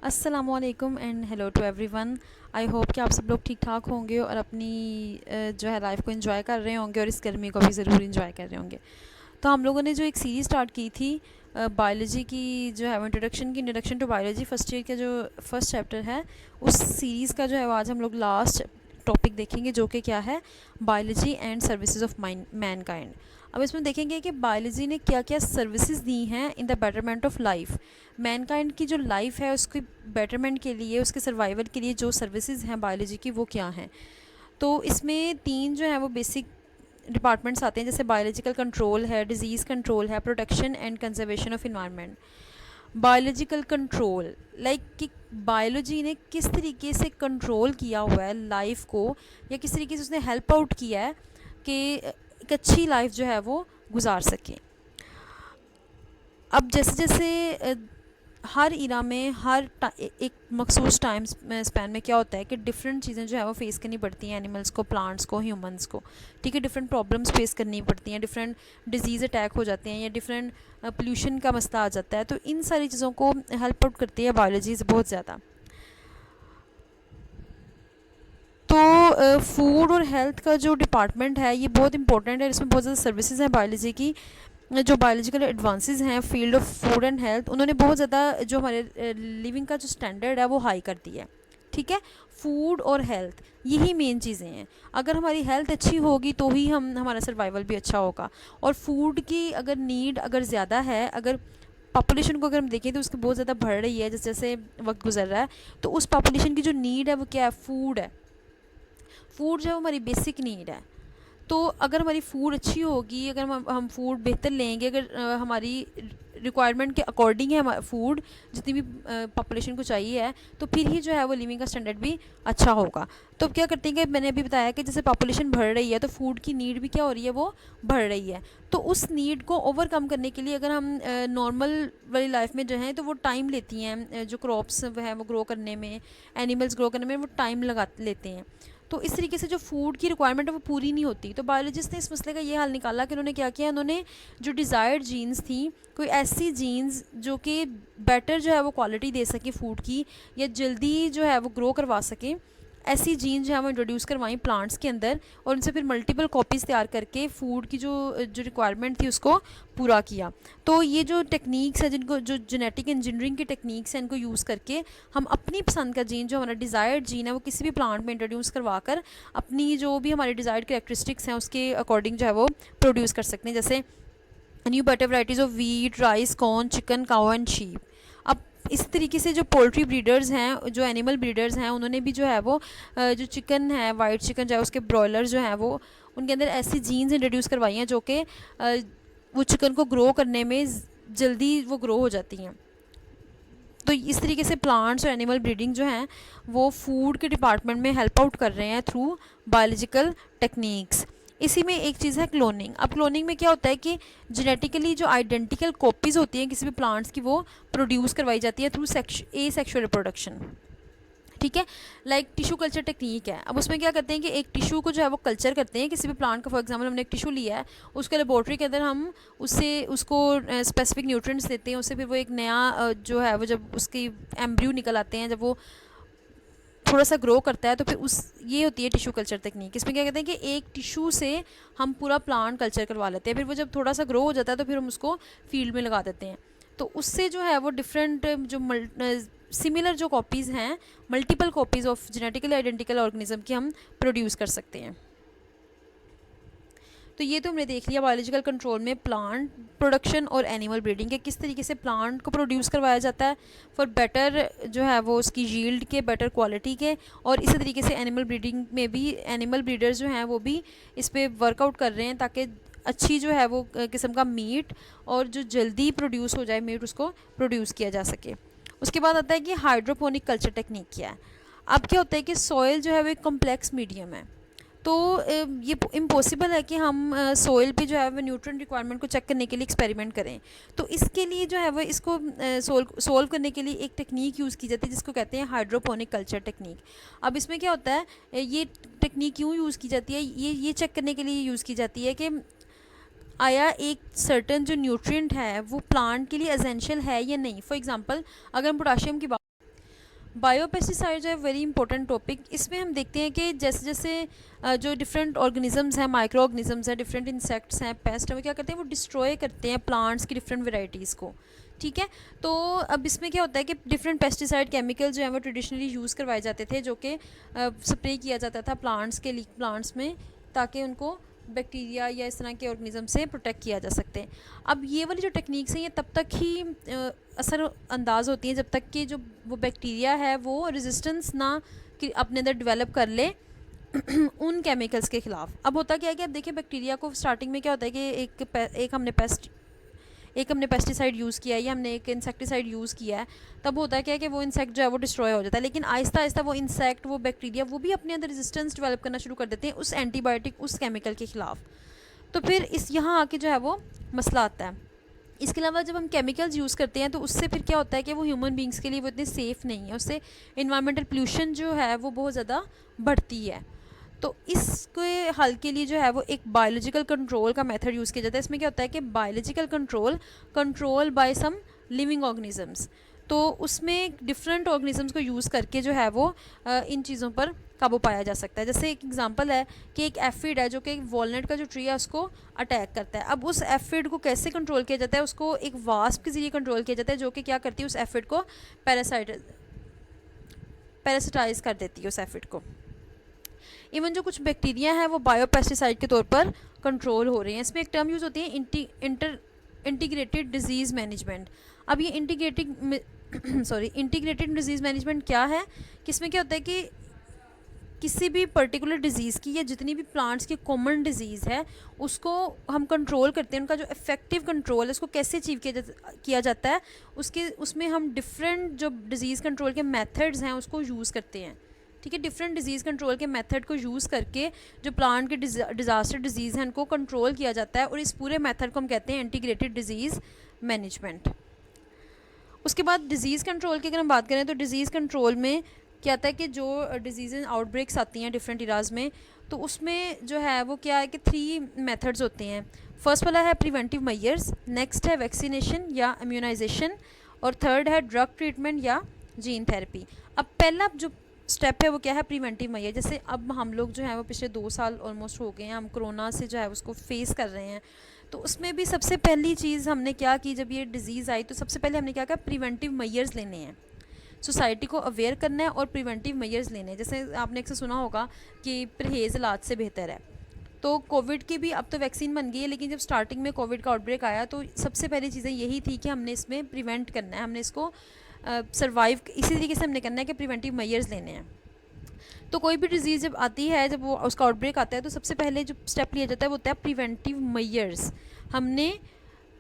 अस्सलामुअलैकुम and hello to everyone. I hope कि आप सब लोग ठीक ठाक होंगे और अपनी जो है लाइफ को एंजॉय कर रहे होंगे और इस गर्मी को भी ज़रूर एंजॉय कर रहे होंगे। तो हम लोगों ने जो एक सीरीज़ स्टार्ट की थी बायोलॉजी की, जो है वो introduction to biology first year का जो फर्स्ट चैप्टर है, उस सीरीज़ का जो है वो आज हम लोग लास्ट टॉपिक देखेंगे, जो कि क्या है, biology and services of Mankind. अब इसमें देखेंगे कि बायोलॉजी ने क्या क्या सर्विसेज दी हैं in the betterment of life. Mankind की जो लाइफ है उसकी बेटरमेंट के लिए, उसके सर्वाइवल के लिए जो सर्विसेज हैं बायोलॉजी की, वो क्या हैं। तो इसमें तीन जो है वो बेसिक डिपार्टमेंट्स आते हैं, जैसे बायोलॉजिकल कंट्रोल है, डिजीज़ कंट्रोल है, protection and conservation of environment. Biological control like कि बायोलॉजी ने किस तरीके से कंट्रोल किया हुआ है लाइफ को, या किस तरीके से उसने हेल्प आउट किया है कि एक अच्छी लाइफ जो है वो गुजार सके। अब जैसे जैसे हर इरा में एक मखसूस टाइम स्पैन में क्या होता है कि डिफरेंट चीज़ें जो है वो फेस करनी पड़ती हैं, एनिमल्स को, प्लांट्स को, ह्यूमंस को। ठीक है, डिफरेंट प्रॉब्लम्स फेस करनी पड़ती हैं, डिफरेंट डिजीज़ अटैक हो जाते हैं, या डिफरेंट पोल्यूशन का मसला आ जाता है। तो इन सारी चीज़ों को हेल्प आउट करती है बायोलॉजी बहुत ज़्यादा। तो फूड और हेल्थ का जो डिपार्टमेंट है ये बहुत इंपॉर्टेंट है, इसमें बहुत ज़्यादा सर्विसेज हैं बायोलॉजी की। जो बायोलॉजिकल एडवांसेस हैं field of food and health, उन्होंने बहुत ज़्यादा जो हमारे लिविंग का जो स्टैंडर्ड है वो हाई कर दिया है। ठीक है, फूड और हेल्थ यही मेन चीज़ें हैं। अगर हमारी हेल्थ अच्छी होगी तो ही हमारा सर्वाइवल भी अच्छा होगा। और फूड की अगर नीड अगर ज़्यादा है, अगर पॉपुलेशन को अगर हम देखें तो उसकी बहुत ज़्यादा बढ़ रही है, जैसे जैसे वक्त गुजर रहा है, तो उस पॉपुलेशन की जो नीड है वो क्या है, फूड है। फूड जो है वो हमारी बेसिक नीड है। तो अगर हमारी फूड अच्छी होगी, अगर हम फूड बेहतर लेंगे, अगर हमारी रिक्वायरमेंट के अकॉर्डिंग है हमारा फूड, जितनी भी पॉपुलेशन को चाहिए है, तो फिर ही जो है वो लिविंग का स्टैंडर्ड भी अच्छा होगा। तो अब क्या करते हैं कि मैंने अभी बताया कि जैसे पॉपुलेशन बढ़ रही है तो फूड की नीड भी क्या हो रही है, वो बढ़ रही है। तो उस नीड को ओवरकम करने के लिए अगर हम नॉर्मल वाली लाइफ में जो है तो वो टाइम लेती हैं, जो क्रॉप्स है वो ग्रो करने में, एनिमल्स ग्रो करने में वो टाइम लगा लेते हैं। तो इस तरीके से जो फूड की रिक्वायरमेंट है वो पूरी नहीं होती। तो बायोलॉजिस्ट ने इस मसले का ये हल निकाला कि उन्होंने क्या किया, उन्होंने जो डिज़ायर्ड जीन्स थी, कोई ऐसी जीन्स जो कि बेटर जो है वो क्वालिटी दे सके फूड की, या जल्दी जो है वो ग्रो करवा सके, ऐसी जीन जो है वो इंट्रोड्यूस करवाई प्लांट्स के अंदर, और उनसे फिर मल्टीपल कॉपीज़ तैयार करके फूड की जो जो रिक्वायरमेंट थी उसको पूरा किया। तो ये जो टेक्निक्स है, जिनको जो जेनेटिक इंजीनियरिंग की टेक्निक्स हैं, इनको यूज़ करके हम अपनी पसंद का जीन, जो हमारा डिज़ायर्ड जीन है, वो किसी भी प्लांट में इंट्रोड्यूस करवा कर अपनी जो भी हमारे डिज़ायर्ड कैरेक्टरिस्टिक्स हैं उसके अकॉर्डिंग जो है वो प्रोड्यूस कर सकते हैं। जैसे new better varieties of wheat, rice, corn, chicken, cow and sheep. अब इस तरीके से जो पोल्ट्री ब्रीडर्स हैं, जो एनिमल ब्रीडर्स हैं, उन्होंने भी जो है वो जो चिकन है, वाइट चिकन जो है, उसके ब्रॉयलर जो हैं वो, उनके अंदर ऐसी जीन्स इंट्रोड्यूस करवाई हैं जो कि वो चिकन को ग्रो करने में जल्दी वो ग्रो हो जाती हैं। तो इस तरीके से प्लांट्स और एनिमल ब्रीडिंग जो हैं वो फूड के डिपार्टमेंट में हेल्प आउट कर रहे हैं थ्रू बायोलॉजिकल टेक्निक्स। इसी में एक चीज़ है क्लोनिंग। अब क्लोनिंग में क्या होता है कि जेनेटिकली जो आइडेंटिकल कॉपीज़ होती हैं किसी भी प्लांट्स की, वो प्रोड्यूस करवाई जाती है थ्रू सेक्शुअल रिप्रोडक्शन। ठीक है, लाइक टिशू कल्चर टेक्निक है। अब उसमें क्या करते हैं कि एक टिशू को जो है वो कल्चर करते हैं किसी भी प्लांट का। फॉर एग्जांपल हमने एक टिशू लिया है, उसके लेबोरेटरी के अंदर हम उसको स्पेसिफिक न्यूट्रिएंट्स देते हैं, उससे फिर वो एक नया जो है वो, जब उसकी एम्ब्रियो निकल आते हैं, जब वो थोड़ा सा ग्रो करता है, तो फिर ये होती है टिशू कल्चर टेक्निक। इसमें क्या कहते हैं कि एक टिशू से हम पूरा प्लांट कल्चर करवा लेते हैं, फिर वो जब थोड़ा सा ग्रो हो जाता है तो फिर हम उसको फील्ड में लगा देते हैं। तो उससे जो है वो डिफरेंट जो सिमिलर जो कॉपीज़ हैं, multiple copies of genetically identical organism की हम प्रोड्यूस कर सकते हैं। तो ये तो हमने देख लिया बायोलॉजिकल कंट्रोल में प्लांट प्रोडक्शन और एनिमल ब्रीडिंग के किस तरीके से प्लांट को प्रोड्यूस करवाया जाता है फॉर बेटर जो है वो उसकी यील्ड के, बेटर क्वालिटी के। और इसी तरीके से एनिमल ब्रीडिंग में भी एनिमल ब्रीडर्स जो हैं वो भी इस पर वर्कआउट कर रहे हैं ताकि अच्छी जो है वो किस्म का मीट, और जो जल्दी प्रोड्यूस हो जाए मीट, उसको प्रोड्यूस किया जा सके। उसके बाद आता है कि हाइड्रोपोनिक कल्चर टेक्निक क्या है। अब क्या होता है कि सॉइल जो है वो एक कॉम्प्लेक्स मीडियम है। तो ये इम्पॉसिबल है कि हम सोइल पे जो है वो न्यूट्रिएंट रिक्वायरमेंट को चेक करने के लिए एक्सपेरिमेंट करें। तो इसके लिए जो है वो इसको सोल्व करने के लिए एक टेक्निक यूज़ की जाती है जिसको कहते हैं हाइड्रोपोनिक कल्चर टेक्निक। अब इसमें क्या होता है, ये टेक्निक क्यों यूज़ की जाती है, ये चेक करने के लिए यूज़ की जाती है कि आया एक सर्टन जो न्यूट्रिएंट है वो प्लांट के लिए एसेंशियल है या नहीं। फॉर एग्जांपल अगर हम पोटाशियम की बायोपेस्टिसाइड जो है वेरी इंपॉर्टेंट टॉपिक। इसमें हम देखते हैं कि जैसे जैसे जो डिफरेंट ऑर्गेनिजम्स हैं, माइक्रो ऑर्गेनिजम्स हैं, डिफरेंट इंसेक्ट्स हैं, पेस्ट हैं, वो क्या करते हैं, वो डिस्ट्रॉय करते हैं प्लांट्स की डिफरेंट वेराइटीज़ को। ठीक है, तो अब इसमें क्या होता है कि डिफरेंट पेस्टिसाइड केमिकल जो है वो ट्रेडिशनली यूज़ करवाए जाते थे, जो कि स्प्रे किया जाता था प्लांट्स के लिए, प्लांट्स में, ताकि उनको बैक्टीरिया या इस तरह के ऑर्गेनिज्म से प्रोटेक्ट किया जा सकते हैं। अब ये वाली जो टेक्निक्स हैं ये तब तक ही असर अंदाज होती हैं जब तक कि जो वो बैक्टीरिया है वो रेजिस्टेंस ना कि अपने अंदर डेवलप कर ले उन केमिकल्स के ख़िलाफ़। अब होता क्या है कि अब देखिए बैक्टीरिया को स्टार्टिंग में क्या होता है कि एक हमने पेस्टिसाइड यूज़ किया है या हमने एक इंसेक्टिसाइड यूज़ किया है, तब होता है क्या है कि वो इंसेक्ट जो है वो डिस्ट्रॉय हो जाता है। लेकिन आहिस्ता आहिस्ता वो इंसेक्ट, वो बैक्टीरिया, वो भी अपने अंदर रेजिस्टेंस डेवलप करना शुरू कर देते हैं उस एंटीबायोटिक, उस केमिकल के ख़िलाफ़। तो फिर इस यहाँ आके जो है वो मसला आता है। इसके अलावा जब हम केमिकल्स यूज़ करते हैं तो उससे फिर क्या होता है कि वो ह्यूमन बींग्स के लिए वो इतने सेफ़ नहीं है, उससे इन्वायरमेंटल पोल्यूशन जो है वो बहुत ज़्यादा बढ़ती है। तो इसके हल के लिए जो है वो एक बायोलॉजिकल कंट्रोल का मेथड यूज़ किया जाता है। इसमें क्या होता है कि biological control by some living organisms, तो उसमें डिफरेंट ऑर्गेनिजम्स को यूज़ करके जो है वो इन चीज़ों पर काबू पाया जा सकता है। जैसे एक एग्जांपल है कि एक एफिड है जो कि वॉलनट का जो ट्री है उसको अटैक करता है। अब उस एफिड को कैसे कंट्रोल किया जाता है, उसको एक वास्प के ज़रिए कंट्रोल किया जाता है, जो कि क्या करती है, उस एफिड को पैरासिटाइज कर देती है उस एफिड को। इवन जो कुछ बैक्टीरिया हैं वो बायोपेस्टिसाइड के तौर पर कंट्रोल हो रहे हैं। इसमें एक टर्म यूज़ होती है इंटीग्रेटेड डिजीज़ मैनेजमेंट। अब ये इंटीग्रेटेड डिजीज़ मैनेजमेंट क्या है कि इसमें क्या होता है कि किसी भी पर्टिकुलर डिज़ीज़ की या जितनी भी प्लांट्स की कॉमन डिज़ीज़ है उसको हम कंट्रोल करते हैं, उनका जो इफ़ेक्टिव कंट्रोल है उसको कैसे अचीव किया जाता है, उसमें हम डिफरेंट जो डिज़ीज़ कंट्रोल के मेथड्स हैं उसको यूज़ करते हैं। ठीक है, डिफरेंट डिज़ीज़ कंट्रोल के मेथड को यूज़ करके जो प्लांट के डिज़ास्टर डिज़ीज़ हैं उनको कंट्रोल किया जाता है, और इस पूरे मेथड को हम कहते हैं इंटीग्रेटेड डिज़ीज़ मैनेजमेंट। उसके बाद डिज़ीज़ कंट्रोल की अगर हम बात करें तो डिज़ीज़ कंट्रोल में क्या आता है कि जो डिजीज़ आउटब्रेक्स आती हैं डिफरेंट इराज में, तो उसमें जो है वो क्या है कि 3 मेथड्स होते हैं। फर्स्ट वाला है प्रिवेंटिव मेजर्स, नेक्स्ट है वैक्सीनेशन या इम्यूनाइजेशन, और थर्ड है ड्रग ट्रीटमेंट या जीन थेरेपी। अब पहला जो स्टेप है वो क्या है, प्रिवेंटिव मेजर। जैसे अब हम लोग जो है वो पिछले 2 साल ऑलमोस्ट हो गए हैं, हम कोरोना से जो है उसको फेस कर रहे हैं। तो उसमें भी सबसे पहली चीज़ हमने क्या की, जब ये डिज़ीज़ आई तो सबसे पहले हमने क्या किया, प्रिवेंटिव मेजर्स लेने हैं, सोसाइटी को अवेयर करना है और प्रिवेंटिव मेजर्स लेने हैं। जैसे आपने अक्सर सुना होगा कि परहेज़ इलाज से बेहतर है। तो कोविड की भी अब तो वैक्सीन बन गई है, लेकिन जब स्टार्टिंग में कोविड का आउटब्रेक आया तो सबसे पहली चीज़ें यही थी कि हमने इसमें प्रिवेंट करना है, हमने इसको सर्वाइव इसी तरीके से हमने करना है कि प्रिवेंटिव मेजर्स लेने हैं। तो कोई भी डिज़ीज़ जब आती है, जब वो उसका आउटब्रेक आता है, तो सबसे पहले जो स्टेप लिया जाता है वो होता है प्रिवेंटिव मेजर्स। हमने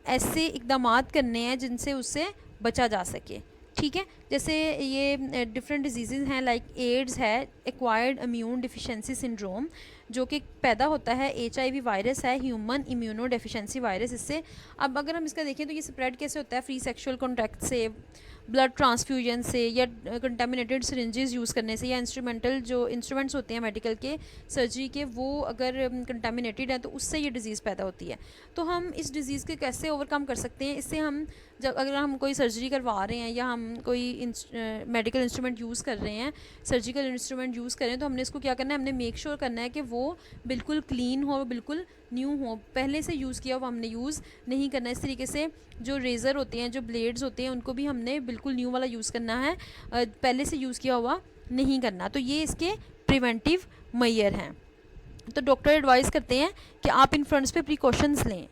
ऐसे इकदाम करने हैं जिनसे उससे बचा जा सके। ठीक है, जैसे ये डिफरेंट डिजीज़ हैं, लाइक एड्स है, एक्वायर्ड इम्यून डिफिशेंसी सिंड्रोम, जो कि पैदा होता है HIV वायरस है, ह्यूमन इम्यूनो डेफिशिएंसी वायरस। इससे अब अगर हम इसका देखें तो ये स्प्रेड कैसे होता है, फ्री सेक्सुअल कॉन्टैक्ट से, ब्लड ट्रांसफ्यूजन से, या कंटामिनेटेड सिरिंजेस यूज़ करने से, या इंस्ट्रूमेंटल जो इंस्ट्रूमेंट्स होते हैं मेडिकल के, सर्जरी के, वो अगर कंटामिनेटेड है तो उससे ये डिज़ीज़ पैदा होती है। तो हम इस डिज़ीज़ के कैसे ओवरकम कर सकते हैं, इससे हम जब अगर हम कोई सर्जरी करवा रहे हैं या हम कोई मेडिकल इंस्ट्रूमेंट यूज़ कर रहे हैं, सर्जिकल इंस्ट्रूमेंट यूज़ कर रहे हैं, तो हमने इसको क्या करना है, हमने मेक श्योर करना है कि वो बिल्कुल क्लीन हो, बिल्कुल न्यू हो, पहले से यूज़ किया हुआ हमने यूज़ नहीं करना है। इस तरीके से जो रेज़र होते हैं, जो ब्लेड्स होते हैं, उनको भी हमने बिल्कुल न्यू वाला यूज़ करना है, पहले से यूज़ किया हुआ नहीं करना। तो ये इसके प्रिवेंटिव मेजर हैं। तो डॉक्टर एडवाइस करते हैं कि आप इन फ्रंट्स पे प्रिकॉशंस लें,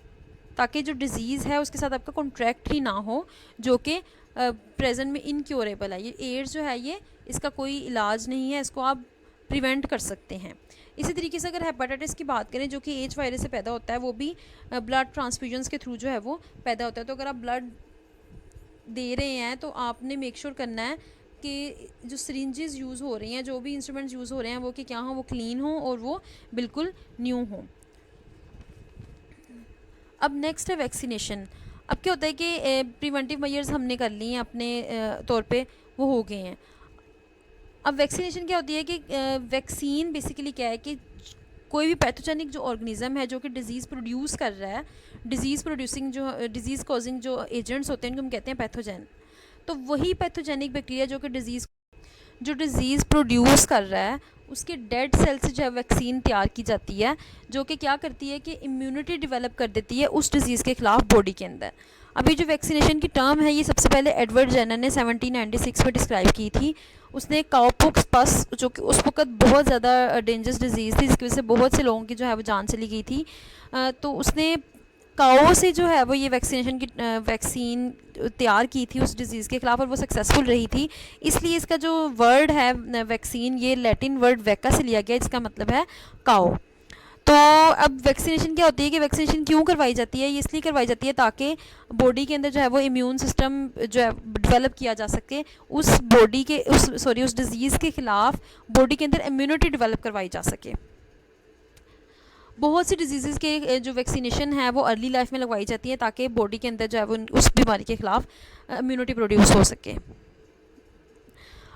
ताकि जो डिज़ीज़ है उसके साथ आपका कॉन्ट्रैक्ट ही ना हो, जो कि प्रेजेंट में इनक्योरेबल है। ये एड्स जो है ये इसका कोई इलाज नहीं है, इसको आप प्रिवेंट कर सकते हैं। इसी तरीके से अगर हेपेटाइटिस की बात करें, जो कि एच वायरस से पैदा होता है, वो भी ब्लड ट्रांसफ्यूजन्स के थ्रू जो है वो पैदा होता है। तो अगर आप ब्लड दे रहे हैं तो आपने मेक श्योर करना है कि जो सिरिंजेस यूज़ हो रही हैं, जो भी इंस्ट्रूमेंट्स यूज़ हो रहे हैं, वो कि क्या हो, वो क्लीन हो और वो बिल्कुल न्यू हो। अब नेक्स्ट है वैक्सीनेशन। अब क्या होता है कि प्रिवेंटिव मेजर्स हमने कर लिए हैं अपने तौर पे, वो हो गए हैं। अब वैक्सीनेशन क्या होती है कि वैक्सीन बेसिकली क्या है कि कोई भी पैथोजेनिक जो ऑर्गेनिज्म है जो कि डिज़ीज़ प्रोड्यूस कर रहा है, डिज़ीज़ कॉजिंग जो एजेंट्स होते हैं उनको हम कहते हैं पैथोजन। तो वही पैथोजेनिक बैक्टीरिया जो कि डिज़ीज़ जो डिज़ीज़ प्रोड्यूस कर रहा है उसके डेड सेल से जो है वैक्सीन तैयार की जाती है, जो कि क्या करती है कि इम्यूनिटी डेवलप कर देती है उस डिज़ीज़ के ख़िलाफ़ बॉडी के अंदर। अभी जो वैक्सीनेशन की टर्म है ये सबसे पहले एडवर्ड जेनर ने 1796 में डिस्क्राइब की थी। उसने काउपॉक्स पस, जो कि उस वक्त बहुत ज़्यादा डेंजरस डिज़ीज़ थी जिसकी वजह से बहुत से लोगों की जो है वो जान चली गई थी, तो उसने काओ से जो है वो ये वैक्सीनेशन की वैक्सीन तैयार की थी उस डिज़ीज़ के ख़िलाफ़, और वो सक्सेसफुल रही थी। इसलिए इसका जो वर्ड है वैक्सीन, ये लैटिन वर्ड वैका से लिया गया, इसका मतलब है काओ। तो अब वैक्सीनेशन क्या होती है कि वैक्सीनेशन क्यों करवाई जाती है, ये इसलिए करवाई जाती है ताकि बॉडी के अंदर जो है वो इम्यून सिस्टम जो है डेवलप किया जा सके, उस बॉडी के उस डिज़ीज़ के ख़िलाफ़ बॉडी के अंदर इम्यूनिटी डेवलप करवाई जा सके। बहुत सी डिजीज़ के जो वैक्सीनेशन है वो अर्ली लाइफ में लगवाई जाती है ताकि बॉडी के अंदर जो है वो उस बीमारी के ख़िलाफ़ इम्यूनिटी प्रोड्यूस हो सके।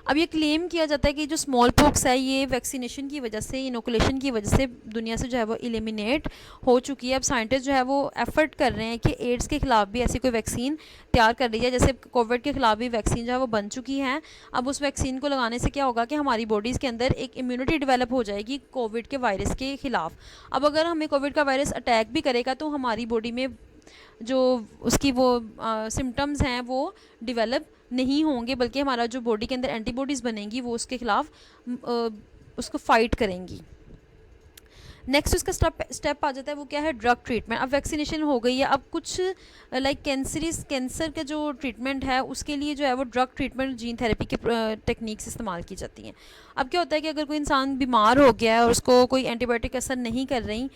अब ये क्लेम किया जाता है कि जो स्मॉल पॉक्स है ये वैक्सीनेशन की वजह से, इनोकुलेशन की वजह से दुनिया से जो है वो एलिमिनेट हो चुकी है। अब साइंटिस्ट जो है वो एफर्ट कर रहे हैं कि एड्स के ख़िलाफ़ भी ऐसी कोई वैक्सीन तैयार कर रही है, जैसे कोविड के ख़िलाफ़ भी वैक्सीन जो है वो बन चुकी है। अब उस वैक्सीन को लगाने से क्या होगा कि हमारी बॉडीज़ के अंदर एक इम्यूनिटी डेवलप हो जाएगी कोविड के वायरस के ख़िलाफ़। अब अगर हमें कोविड का वायरस अटैक भी करेगा तो हमारी बॉडी में जो उसकी वो सिम्टम्स हैं वो डेवलप नहीं होंगे, बल्कि हमारा जो बॉडी के अंदर एंटीबॉडीज़ बनेंगी वो उसके ख़िलाफ़ उसको फाइट करेंगी। नेक्स्ट उसका स्टेप आ जाता है वो क्या है, ड्रग ट्रीटमेंट। अब वैक्सीनेशन हो गई है, अब कुछ लाइक कैंसर का जो ट्रीटमेंट है उसके लिए जो है वो ड्रग ट्रीटमेंट, जीन थेरेपी के टेक्निक्स इस्तेमाल की जाती हैं। अब क्या होता है कि अगर कोई इंसान बीमार हो गया है और उसको कोई एंटीबायोटिक असर नहीं कर रही,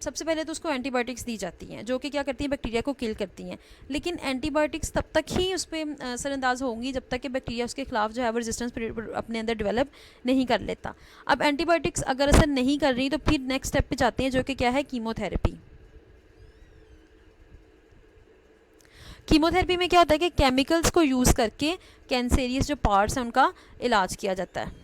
सबसे पहले तो उसको एंटीबायोटिक्स दी जाती हैं जो कि क्या करती हैं, बैक्टीरिया को किल करती हैं। लेकिन एंटीबायोटिक्स तब तक ही उस पर असरअंदाज होंगी जब तक कि बैक्टीरिया उसके खिलाफ जो है वो रेजिस्टेंस अपने अंदर डेवलप नहीं कर लेता। अब एंटीबायोटिक्स अगर असर नहीं कर रही तो फिर नेक्स्ट स्टेप पे जाते हैं जो कि क्या है, कीमोथेरेपी। कीमोथेरेपी में क्या होता है कि केमिकल्स को यूज़ करके कैंसेरियस जो पार्ट्स हैं उनका इलाज किया जाता है।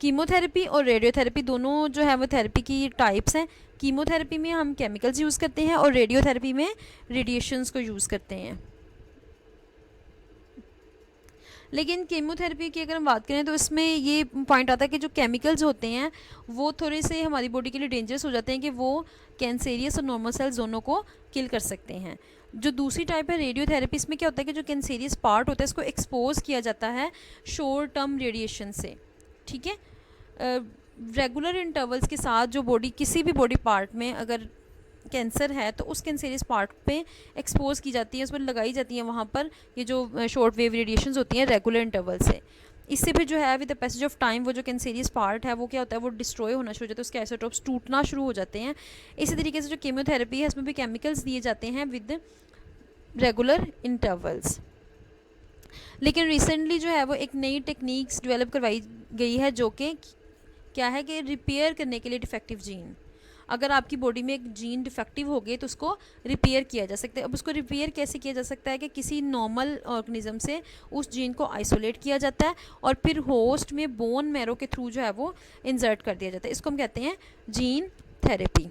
कीमोथेरेपी और रेडियोथेरेपी दोनों जो है वो थेरेपी की टाइप्स हैं। कीमोथेरेपी में हम केमिकल्स यूज़ करते हैं और रेडियोथेरेपी में रेडिएशंस को यूज़ करते हैं। लेकिन कीमोथेरेपी की अगर हम बात करें तो इसमें ये पॉइंट आता है कि जो केमिकल्स होते हैं वो थोड़े से हमारी बॉडी के लिए डेंजरस हो जाते हैं कि वो कैंसेरियस और नॉर्मल सेल्स दोनों को किल कर सकते हैं। जो दूसरी टाइप है रेडियोथेरेपी, इसमें क्या होता है कि जो कैंसेरियस पार्ट होता है इसको एक्सपोज किया जाता है शॉर्ट टर्म रेडिएशन से। ठीक है, रेगुलर इंटरवल्स के साथ जो बॉडी किसी भी बॉडी पार्ट में अगर कैंसर है तो उस कैंसरियस पार्ट पे एक्सपोज की जाती है, उस पर लगाई जाती है वहाँ पर ये जो शॉर्ट वेव रेडिएशंस होती हैं रेगुलर इंटरवल से। इससे फिर जो है with the passage of time वो जो कैंसरियस पार्ट है वो क्या होता है, वो डिस्ट्रॉय होना शुरू हो जाता है, उसके आइसोटोप्स टूटना शुरू हो जाते हैं। इसी तरीके से जो कीमोथेरेपी है इसमें भी केमिकल्स दिए जाते हैं विद रेगुलर इंटरवल्स। लेकिन रिसेंटली जो है वो एक नई टेक्निक्स डेवलप करवाई गई है जो कि क्या है कि रिपेयर करने के लिए डिफेक्टिव जीन, अगर आपकी बॉडी में एक जीन डिफेक्टिव हो गई तो उसको रिपेयर किया जा सकता है। अब उसको रिपेयर कैसे किया जा सकता है कि किसी नॉर्मल ऑर्गेनिज्म से उस जीन को आइसोलेट किया जाता है और फिर होस्ट में बोन मैरो के थ्रू जो है वो इंसर्ट कर दिया जाता है। इसको हम कहते हैं जीन थेरेपी।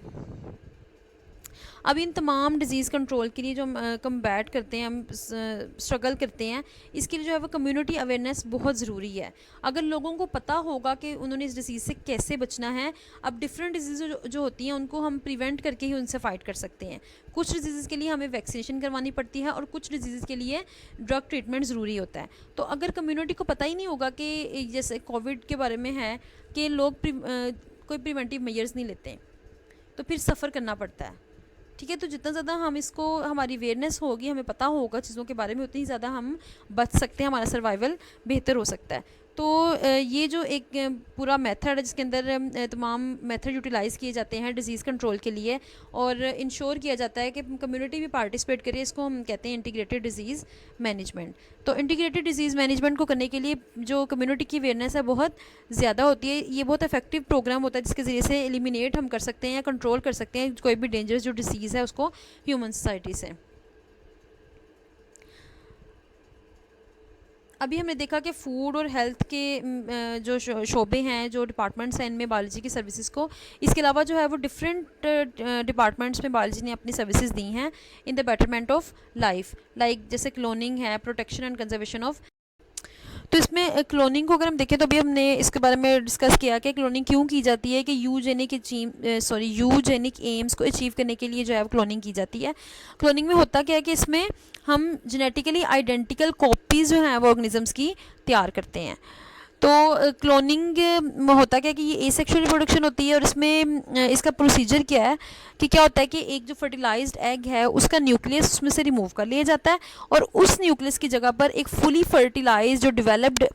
अब इन तमाम डिज़ीज़ कंट्रोल के लिए जो हम कम्बैट करते हैं, हम स्ट्रगल करते हैं, इसके लिए जो है वो कम्युनिटी अवेयरनेस बहुत ज़रूरी है। अगर लोगों को पता होगा कि उन्होंने इस डिज़ीज़ से कैसे बचना है, अब डिफरेंट डिजीज़ जो होती हैं उनको हम प्रिवेंट करके ही उनसे फ़ाइट कर सकते हैं। कुछ डिजीज़ के लिए हमें वैक्सीनेशन करवानी पड़ती है और कुछ डिजीज़ के लिए ड्रग ट्रीटमेंट ज़रूरी होता है। तो अगर कम्युनिटी को पता ही नहीं होगा कि जैसे कोविड के बारे में है कि लोग कोई प्रिवेंटिव मेजर्स नहीं लेते तो फिर सफ़र करना पड़ता है। ठीक है, तो जितना ज़्यादा हम इसको हमारी अवेयरनेस होगी, हमें पता होगा चीज़ों के बारे में, उतनी ज़्यादा हम बच सकते हैं, हमारा सर्वाइवल बेहतर हो सकता है। तो ये जो एक पूरा मेथड है जिसके अंदर तमाम मेथड यूटिलाइज़ किए जाते हैं डिज़ीज़ कंट्रोल के लिए और इंश्योर किया जाता है कि कम्युनिटी भी पार्टिसिपेट करे, इसको हम कहते हैं इंटीग्रेटेड डिज़ीज़ मैनेजमेंट। तो इंटीग्रेटेड डिज़ीज़ मैनेजमेंट को करने के लिए जो कम्युनिटी की अवेयरनेस है बहुत ज़्यादा होती है। ये बहुत इफेक्टिव प्रोग्राम होता है जिसके ज़रिए से एलिमिनेट हम कर सकते हैं या कंट्रोल कर सकते हैं कोई भी डेंजरस जो डिसीज़ है उसको ह्यूमन सोसाइटी से। अभी हमने देखा कि फूड और हेल्थ के जो शोबे हैं, जो डिपार्टमेंट्स हैं, इनमें बायोलॉजी की सर्विसेज को, इसके अलावा जो है वो डिफरेंट डिपार्टमेंट्स में बायोलॉजी ने अपनी सर्विसेज दी हैं in the betterment of life, like जैसे क्लोनिंग है, प्रोटेक्शन एंड कंजर्वेशन ऑफ तो इसमें क्लोनिंग को अगर हम देखें तो अभी हमने इसके बारे में डिस्कस किया कि क्लोनिंग क्यों की जाती है, कि यूजेनिक एम्स को अचीव करने के लिए जो है क्लोनिंग की जाती है। क्लोनिंग में होता क्या है कि इसमें हम जेनेटिकली आइडेंटिकल कॉपीज़ जो हैं वो ऑर्गेनिजम्स की तैयार करते हैं। तो क्लोनिंग में होता क्या है कि ये एसेक्सुअल रिप्रोडक्शन होती है, और इसमें इसका प्रोसीजर क्या है कि क्या होता है कि एक जो फर्टिलाइज्ड एग है उसका न्यूक्लियस उसमें से रिमूव कर लिया जाता है, और उस न्यूक्लियस की जगह पर एक फुली फर्टिलाइज जो डेवलप्ड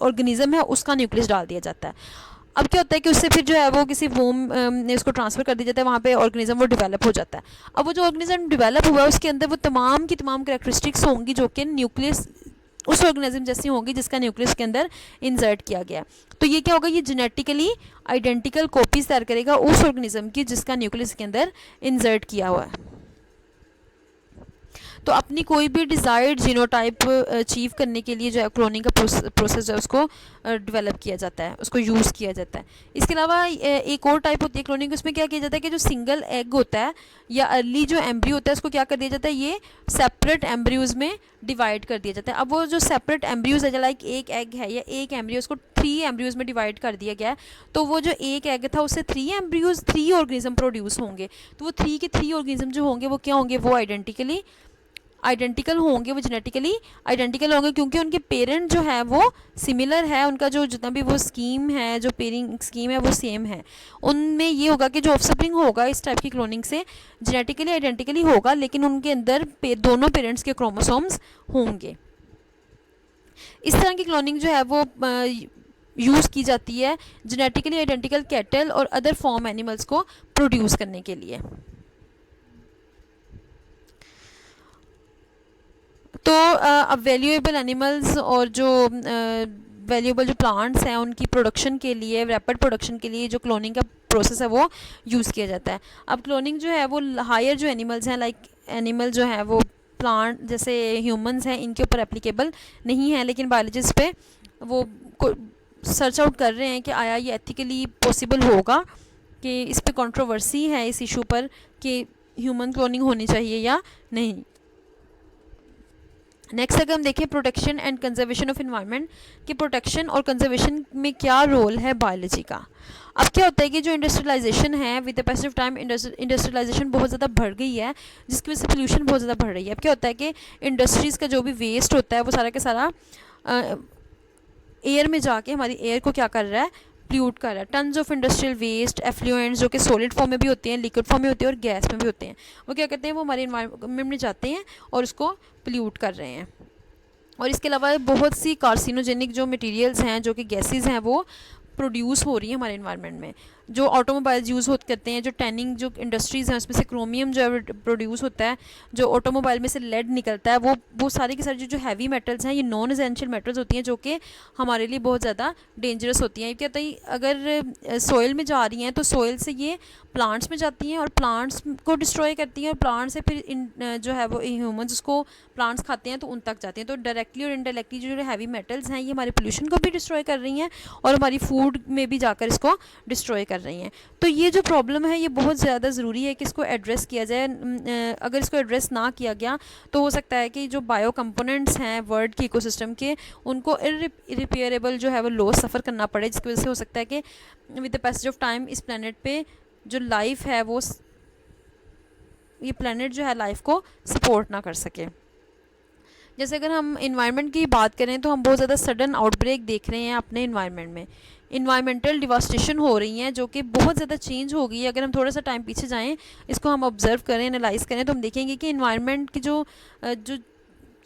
ऑर्गेनिज्म है उसका न्यूक्लियस डाल दिया जाता है। अब क्या होता है कि उससे फिर जो है वो किसी वोम ने उसको ट्रांसफ़र कर दिया जाता है, वहाँ पे ऑर्गेनिज्म वो डेवलप हो जाता है। अब वो जो ऑर्गेनिज्म डेवलप हुआ है उसके अंदर वो तमाम की तमाम कैरेक्टरिस्टिक्स होंगी जो कि न्यूक्लियस उस ऑर्गेनिज्म जैसी होगी जिसका न्यूक्लियस के अंदर इंसर्ट किया गया। तो ये क्या होगा, ये जेनेटिकली आइडेंटिकल कॉपीज तैयार करेगा उस ऑर्गेनिज्म की जिसका न्यूक्लियस के अंदर इंसर्ट किया हुआ है। तो अपनी कोई भी डिज़ायर्ड जीनोटाइप अचीव करने के लिए जो है क्लोनिंग का प्रोसेस जो है उसको डेवलप किया जाता है, उसको यूज़ किया जाता है। इसके अलावा एक और टाइप होती है क्लोनिंग, उसमें क्या किया जाता है कि जो सिंगल एग होता है या अर्ली जो एम्ब्रियो होता है उसको क्या कर दिया जाता है, ये सेपरेट एम्ब्रियोज़ में डिवाइड कर दिया जाता है। अब वो जो सेपरेट एम्ब्रियोज़ है, लाइक एक एग है या एक एम्ब्रियो, उसको 3 एम्ब्रियोज़ में डिवाइड कर दिया गया है। तो वो जो एक एग था उससे 3 एम्ब्रियोज़ 3 ऑर्गेनिज्म प्रोड्यूस होंगे। तो वो 3 के 3 ऑर्गेनिज्म जो होंगे वो क्या होंगे, वो आइडेंटिकल होंगे, वो जेनेटिकली आइडेंटिकल होंगे क्योंकि उनके पेरेंट जो है वो सिमिलर है, उनका जो जितना भी वो स्कीम है, जो पेयरिंग स्कीम है वो सेम है। उनमें ये होगा कि जो ऑफस्प्रिंग होगा इस टाइप की क्लोनिंग से जेनेटिकली आइडेंटिकली होगा, लेकिन उनके अंदर दोनों पेरेंट्स के क्रोमोसोम्स होंगे। इस तरह की क्लोनिंग जो है वो यूज़ की जाती है जेनेटिकली आइडेंटिकल कैटल और अदर फॉर्म एनिमल्स को प्रोड्यूस करने के लिए। तो अब वैल्यूएबल एनिमल्स और जो वैल्यूएबल जो प्लांट्स हैं उनकी प्रोडक्शन के लिए, रैपिड प्रोडक्शन के लिए जो क्लोनिंग का प्रोसेस है वो यूज़ किया जाता है। अब क्लोनिंग जो है वो हायर जो एनिमल्स हैं, लाइक एनिमल जो है वो प्लांट जैसे ह्यूमंस हैं इनके ऊपर एप्लीकेबल नहीं है, लेकिन बायोलॉजिस्ट पे वो सर्च आउट कर रहे हैं कि आया ये एथिकली पॉसिबल होगा, कि इस पे कंट्रोवर्सी है इस इशू पर कि ह्यूमन क्लोनिंग होनी चाहिए या नहीं। नेक्स्ट अगर हम देखें protection and conservation of environment, कि प्रोटेक्शन और कंजर्वेशन में क्या रोल है बायोलॉजी का। अब क्या होता है कि जो इंडस्ट्रियलाइजेशन है with the passage of time industrialization बहुत ज़्यादा बढ़ गई है, जिसकी वजह से पोल्यूशन बहुत ज़्यादा बढ़ रही है। अब क्या होता है कि इंडस्ट्रीज़ का जो भी वेस्ट होता है वो सारा का सारा एयर में जाके हमारी एयर को क्या कर रहा है, प्ल्यूट कर रहा है। Tons of industrial waste effluents जो कि सॉलिड फॉर्म में भी होते हैं, लिक्विड फॉर्म में होते हैं और गैस में भी होते हैं, वो क्या करते हैं, वो हमारे इन्वायरमेंट में जाते हैं और उसको प्ल्यूट कर रहे हैं। और इसके अलावा बहुत सी कार्सिनोजेनिक जो मटेरियल्स हैं, जो कि गैसेस हैं, वो प्रोड्यूस हो रही है हमारे इन्वायरमेंट में। जो ऑटोमोबाइल्स यूज़ करते हैं, जो टैनिंग जो इंडस्ट्रीज़ हैं उसमें से क्रोमियम जो है प्रोड्यूस होता है, जो ऑटोमोबाइल में से लेड निकलता है, वो सारी की सारी जो हैवी मेटल्स हैं ये नॉन एसेंशियल मेटल्स होती हैं जो कि हमारे लिए बहुत ज़्यादा डेंजरस होती हैं। क्या होता है, अगर सॉइल में जा रही हैं तो सॉइल से ये प्लांट्स में जाती हैं और प्लांट्स को डिस्ट्रॉय करती हैं, और प्लांट से फिर जो है वो ह्यूमन्स उसको प्लांट्स खाते हैं तो उन तक जाते हैं। तो डायरेक्टली और इनडायरेक्टली जो हैवी मेटल्स हैं ये हमारे पोल्यूशन को भी डिस्ट्रॉय कर रही हैं और हमारी फूड में भी जाकर इसको डिस्ट्रॉय कर रही हैं। तो ये जो प्रॉब्लम है ये बहुत ज़्यादा ज़रूरी है कि इसको एड्रेस किया जाए। अगर इसको एड्रेस ना किया गया तो हो सकता है कि जो बायो कंपोनेंट्स हैं वर्ल्ड के इकोसिस्टम के, उनको इरिपेयरेबल जो है वो लॉस सफ़र करना पड़े, जिसकी वजह से हो सकता है कि with the passage of time इस प्लानट पे जो लाइफ है वो ये प्लानट जो है लाइफ को सपोर्ट ना कर सके। जैसे अगर हम इन्वायरमेंट की बात करें तो हम बहुत ज़्यादा सडन आउटब्रेक देख रहे हैं अपने इन्वायरमेंट में। इन्वायरमेंटल डिवास्टेशन हो रही हैं जो कि बहुत ज़्यादा चेंज हो गई है। अगर हम थोड़ा सा टाइम पीछे जाएं, इसको हम ऑब्ज़र्व करें, एनालाइज़ करें, तो हम देखेंगे कि इन्वायरमेंट की जो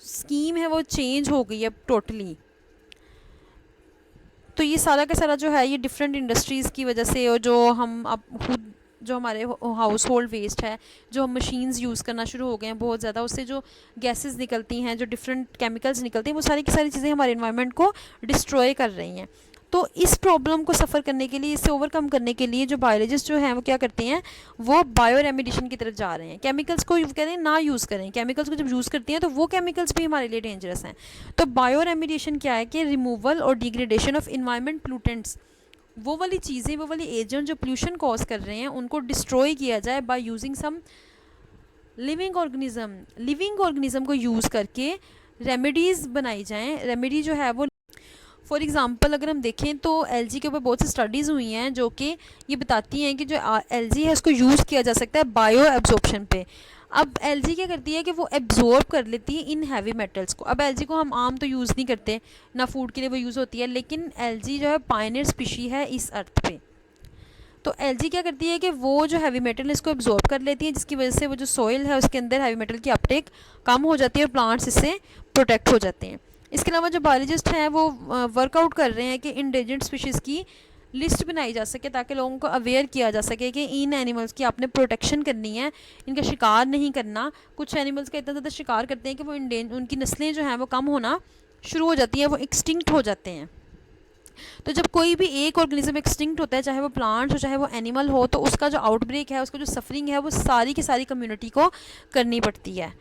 स्कीम है वो चेंज हो गई है टोटली। तो ये सारा का सारा जो है ये डिफरेंट इंडस्ट्रीज़ की वजह से, और जो हम अब खुद जो हमारे हाउस होल्ड वेस्ट है, जो हम मशीन्स यूज़ करना शुरू हो गए हैं बहुत ज़्यादा, उससे जो गैसेस निकलती हैं, जो डिफरेंट केमिकल्स निकलती हैं, वो सारी की सारी चीज़ें हमारे इन्वायरमेंट को डिस्ट्रॉय कर रही हैं। तो इस प्रॉब्लम को सफ़र करने के लिए, इससे ओवरकम करने के लिए जो बायोलॉजिस्ट जो हैं वो क्या करते हैं, वो बायो रेमिडिशन की तरफ जा रहे हैं। केमिकल्स को कहते हैं ना यूज़ करें, केमिकल्स को जब यूज़ करते हैं तो वो केमिकल्स भी हमारे लिए डेंजरस हैं। तो बायो रेमिडिशन क्या है कि रिमूवल और डिग्रेडेशन ऑफ इन्वायरमेंट प्लूटेंट्स, वो वाली चीज़ें, वो वाली एजेंट जो पोल्यूशन कॉज कर रहे हैं उनको डिस्ट्रॉय किया जाए by using some living organism को यूज़ करके रेमेडीज़ बनाई जाएँ। रेमेडी जो है वो फॉर एग्ज़ाम्पल अगर हम देखें तो एलजी के ऊपर बहुत सी स्टडीज़ हुई हैं जो कि ये बताती हैं कि जो एलजी है उसको यूज़ किया जा सकता है बायो एब्जॉर्प्शन पे। अब एलजी क्या करती है कि वो एब्जॉर्ब कर लेती है इन हैवी मेटल्स को। अब एलजी को हम आम तो यूज़ नहीं करते, ना फूड के लिए वो यूज़ होती है, लेकिन एलजी जो है पायनियर स्पीशी है इस अर्थ पे। तो एलजी क्या करती है कि वो जो हैवी मेटल है इसको एब्जॉर्ब कर लेती है, जिसकी वजह से वो जो सॉइल है उसके अंदर हैवी मेटल की अपटेक कम हो जाती है और प्लांट्स इससे प्रोटेक्ट हो जाते हैं। इसके अलावा जो बायोलॉजिस्ट हैं वो वर्कआउट कर रहे हैं कि इंडेंजर्ड स्पीशीज़ की लिस्ट बनाई जा सके ताकि लोगों को अवेयर किया जा सके कि इन एनिमल्स की आपने प्रोटेक्शन करनी है, इनका शिकार नहीं करना। कुछ एनिमल्स का इतना ज़्यादा शिकार करते हैं कि वो उनकी नस्लें जो हैं वो कम होना शुरू हो जाती हैं, वो एक्सटिंक्ट हो जाते हैं। तो जब कोई भी एक ऑर्गेनिज्म एक्सटिंक्ट होता है, चाहे वो प्लांट्स हो चाहे वो एनिमल हो, तो उसका जो आउटब्रेक है, उसका जो सफरिंग है, वो सारी की सारी कम्युनिटी को करनी पड़ती है।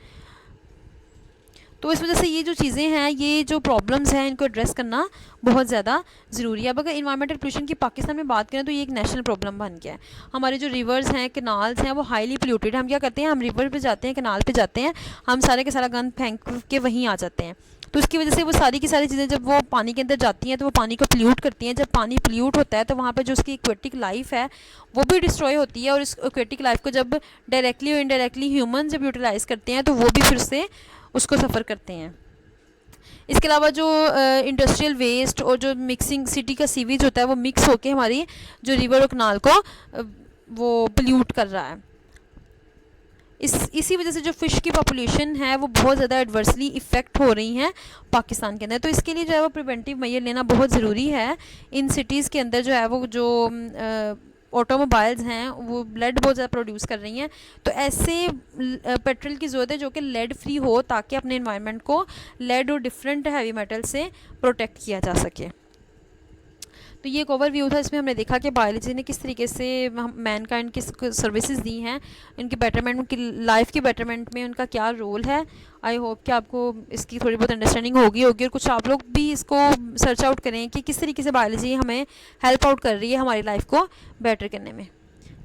तो इस वजह से ये जो चीज़ें हैं, ये जो प्रॉब्लम्स हैं, इनको एड्रेस करना बहुत ज़्यादा ज़रूरी है। अब अगर इन्वायरमेंटल पोल्यूशन की पाकिस्तान में बात करें तो ये एक नेशनल प्रॉब्लम बन गया है। हमारे जो रिवर्स हैं, कैनाल्स हैं, वो हाईली पोल्यूटेड। हम क्या करते हैं, हम रिवर पे जाते हैं, कैनाल पे जाते हैं, हम सारे के सारा गंद फेंक के वहीं आ जाते हैं। तो उसकी वजह से वो सारी की सारी चीज़ें जब वो पानी के अंदर जाती हैं तो वो पानी को पोल्यूट करती हैं। जब पानी पोल्यूट होता है तो वहाँ पे जो उसकी एक्वेटिक लाइफ है वो भी डिस्ट्रॉय होती है, और इस एक्वेटिक लाइफ को जब डायरेक्टली और इनडायरेक्टली ह्यूमन जब यूटिलाइज़ करते हैं तो वो भी फिर से उसको सफ़र करते हैं। इसके अलावा जो इंडस्ट्रियल वेस्ट और जो मिक्सिंग सिटी का सीवेज होता है वो मिक्स होके हमारी जो रिवर और कनाल को वो पोल्यूट कर रहा है। इसी वजह से जो फ़िश की पॉपुलेशन है वो बहुत ज़्यादा एडवर्सली इफ़ेक्ट हो रही हैं पाकिस्तान के अंदर। तो इसके लिए जो है वो प्रिवेंटिव मेजर लेना बहुत ज़रूरी है। इन सिटीज़ के अंदर जो है वो जो ऑटोमोबाइल्स हैं वो लेड बहुत ज़्यादा प्रोड्यूस कर रही हैं, तो ऐसे पेट्रोल की ज़रूरत है जो कि लेड फ्री हो, ताकि अपने इन्वायरमेंट को लेड और डिफरेंट हैवी मेटल से प्रोटेक्ट किया जा सके। तो ये एक ओवरव्यू था, इसमें हमने देखा कि बायोलॉजी ने किस तरीके से मैनकाइंड की सर्विसेज दी हैं, इनकी बेटरमेंट, उनकी लाइफ की बेटरमेंट में उनका क्या रोल है। आई होप कि आपको इसकी थोड़ी बहुत अंडरस्टैंडिंग होगी और कुछ आप लोग भी इसको सर्च आउट करें कि किस तरीके से बायोलॉजी हमें हेल्प आउट कर रही है हमारी लाइफ को बेटर करने में।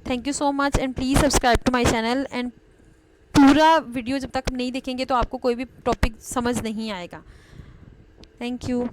Thank you so much and please subscribe to my channel. एंड पूरा वीडियो जब तक नहीं देखेंगे तो आपको कोई भी टॉपिक समझ नहीं आएगा। Thank you.